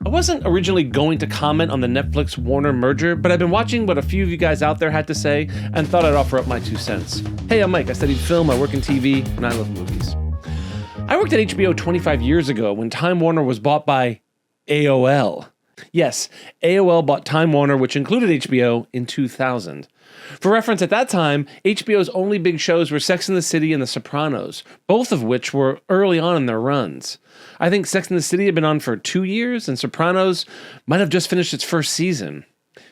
I wasn't originally going to comment on the Netflix Warner merger, but I've been watching what a few of you guys out there had to say and thought I'd offer up my 2 cents. Hey, I'm Mike. I studied film, I work in TV, and I love movies. I worked at HBO 25 years ago when Time Warner was bought by AOL. Yes, AOL bought Time Warner, which included HBO, in 2000. For reference, at that time, HBO's only big shows were Sex and the City and The Sopranos, both of which were early on in their runs. I think Sex and the City had been on for 2 years, and Sopranos might have just finished its first season.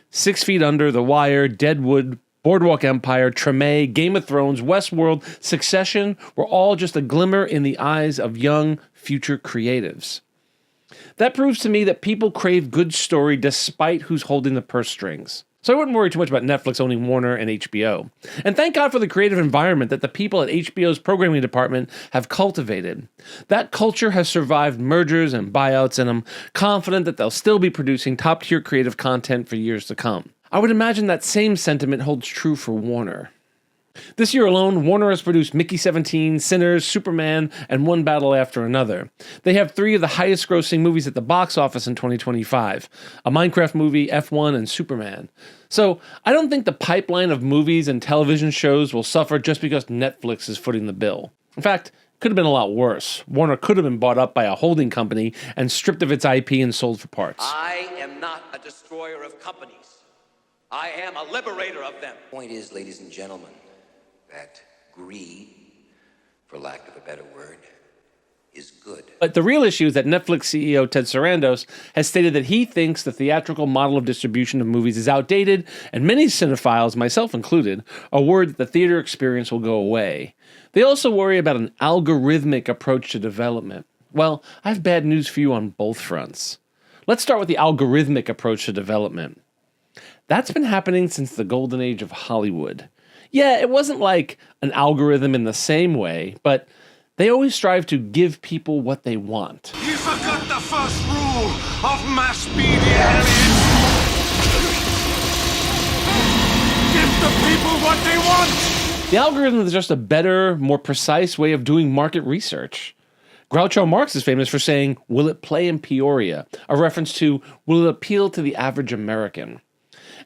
6 Feet Under, The Wire, Deadwood, Boardwalk Empire, Treme, Game of Thrones, Westworld, Succession were all just a glimmer in the eyes of young, future creatives. That proves to me that people crave good story despite who's holding the purse strings. So I wouldn't worry too much about Netflix owning Warner and HBO. And thank God for the creative environment that the people at HBO's programming department have cultivated. That culture has survived mergers and buyouts, and I'm confident that they'll still be producing top-tier creative content for years to come. I would imagine that same sentiment holds true for Warner. This year alone, Warner has produced Mickey 17, Sinners, Superman, and One Battle After Another. They have 3 of the highest-grossing movies at the box office in 2025, a Minecraft movie, F1, and Superman. So I don't think the pipeline of movies and television shows will suffer just because Netflix is footing the bill. In fact, it could have been a lot worse. Warner could have been bought up by a holding company and stripped of its IP and sold for parts. I am not a destroyer of companies. I am a liberator of them. Point is, ladies and gentlemen, that greed, for lack of a better word, is good. But the real issue is that Netflix CEO Ted Sarandos has stated that he thinks the theatrical model of distribution of movies is outdated, and many cinephiles, myself included, are worried that the theater experience will go away. They also worry about an algorithmic approach to development. Well, I have bad news for you on both fronts. Let's start with the algorithmic approach to development. That's been happening since the golden age of Hollywood. Yeah, it wasn't like an algorithm in the same way, but they always strive to give people what they want. You forgot the first rule of mass media, aliens. Give the people what they want. The algorithm is just a better, more precise way of doing market research. Groucho Marx is famous for saying, "Will it play in Peoria?" A reference to, will it appeal to the average American?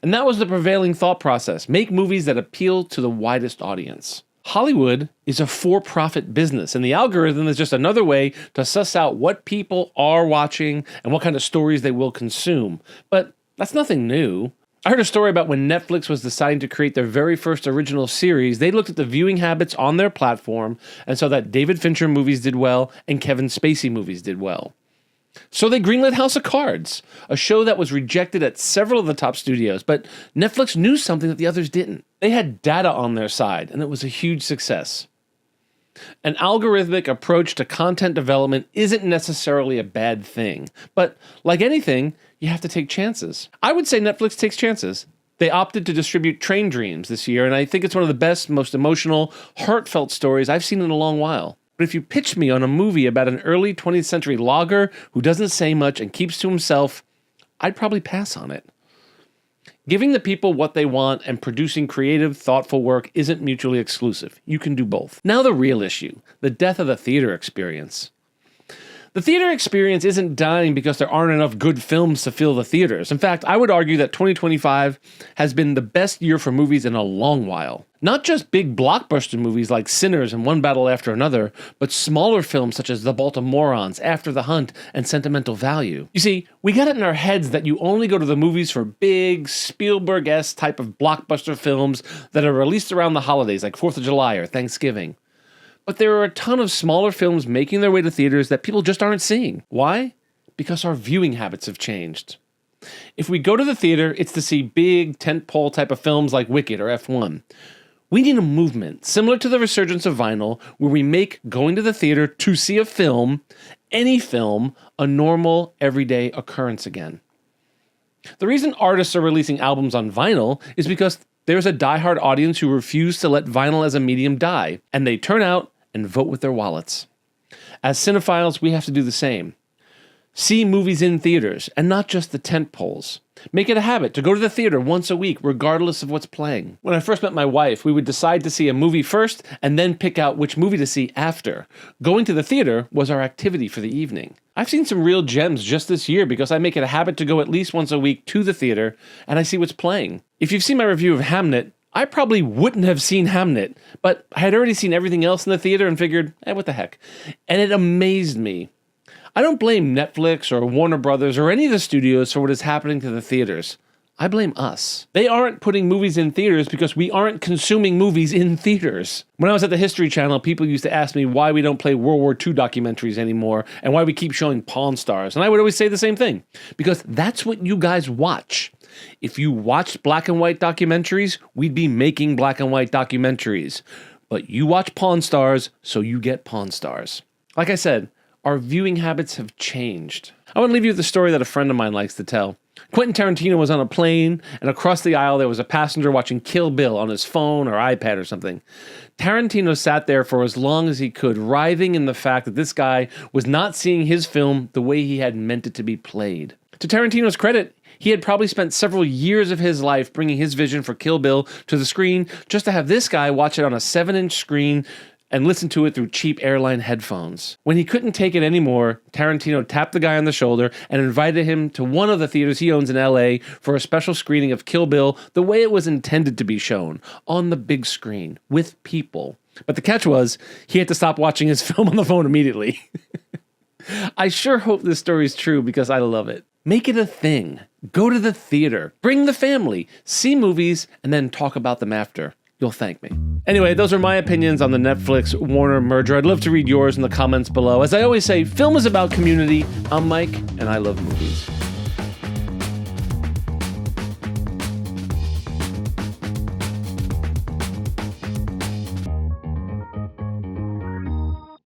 And that was the prevailing thought process. Make movies that appeal to the widest audience. Hollywood is a for-profit business, and the algorithm is just another way to suss out what people are watching and what kind of stories they will consume. But that's nothing new. I heard a story about when Netflix was deciding to create their very first original series, they looked at the viewing habits on their platform and saw that David Fincher movies did well and Kevin Spacey movies did well. So they greenlit House of Cards, a show that was rejected at several of the top studios, but Netflix knew something that the others didn't. They had data on their side, and it was a huge success. An algorithmic approach to content development isn't necessarily a bad thing, but like anything, you have to take chances. I would say Netflix takes chances. They opted to distribute Train Dreams this year, and I think it's one of the best, most emotional, heartfelt stories I've seen in a long while. But if you pitched me on a movie about an early 20th century logger who doesn't say much and keeps to himself, I'd probably pass on it. Giving the people what they want and producing creative, thoughtful work isn't mutually exclusive. You can do both. Now the real issue, the death of the theater experience. The theater experience isn't dying because there aren't enough good films to fill the theaters. In fact, I would argue that 2025 has been the best year for movies in a long while. Not just big blockbuster movies like Sinners and One Battle After Another, but smaller films such as The Baltimoreans, After the Hunt, and Sentimental Value. You see, we got it in our heads that you only go to the movies for big, Spielberg-esque type of blockbuster films that are released around the holidays like 4th of July or Thanksgiving. But there are a ton of smaller films making their way to theaters that people just aren't seeing. Why? Because our viewing habits have changed. If we go to the theater, it's to see big, tentpole type of films like Wicked or F1. We need a movement, similar to the resurgence of vinyl, where we make going to the theater to see a film, any film, a normal, everyday occurrence again. The reason artists are releasing albums on vinyl is because there's a diehard audience who refuse to let vinyl as a medium die, and they turn out and vote with their wallets. As cinephiles, we have to do the same. See movies in theaters, and not just the tentpoles. Make it a habit to go to the theater once a week, regardless of what's playing. When I first met my wife, we would decide to see a movie first, and then pick out which movie to see after. Going to the theater was our activity for the evening. I've seen some real gems just this year because I make it a habit to go at least once a week to the theater and I see what's playing. If you've seen my review of Hamnet, I probably wouldn't have seen Hamnet, but I had already seen everything else in the theater and figured, what the heck? And it amazed me. I don't blame Netflix or Warner Brothers or any of the studios for what is happening to the theaters. I blame us. They aren't putting movies in theaters because we aren't consuming movies in theaters. When I was at the History Channel, people used to ask me why we don't play World War II documentaries anymore and why we keep showing Pawn Stars. And I would always say the same thing, because that's what you guys watch. If you watched black and white documentaries, we'd be making black and white documentaries. But you watch Pawn Stars, so you get Pawn Stars. Like I said, our viewing habits have changed. I want to leave you with a story that a friend of mine likes to tell. Quentin Tarantino was on a plane, and across the aisle there was a passenger watching Kill Bill on his phone or iPad or something. Tarantino sat there for as long as he could, writhing in the fact that this guy was not seeing his film the way he had meant it to be played. To Tarantino's credit, he had probably spent several years of his life bringing his vision for Kill Bill to the screen just to have this guy watch it on a 7-inch screen and listen to it through cheap airline headphones. When he couldn't take it anymore, Tarantino tapped the guy on the shoulder and invited him to one of the theaters he owns in LA for a special screening of Kill Bill the way it was intended to be shown, on the big screen, with people. But the catch was, he had to stop watching his film on the phone immediately. I sure hope this story is true because I love it. Make it a thing. Go to the theater. Bring the family. See movies and then talk about them after. You'll thank me. Anyway, those are my opinions on the Netflix-Warner merger. I'd love to read yours in the comments below. As I always say, film is about community. I'm Mike, and I love movies.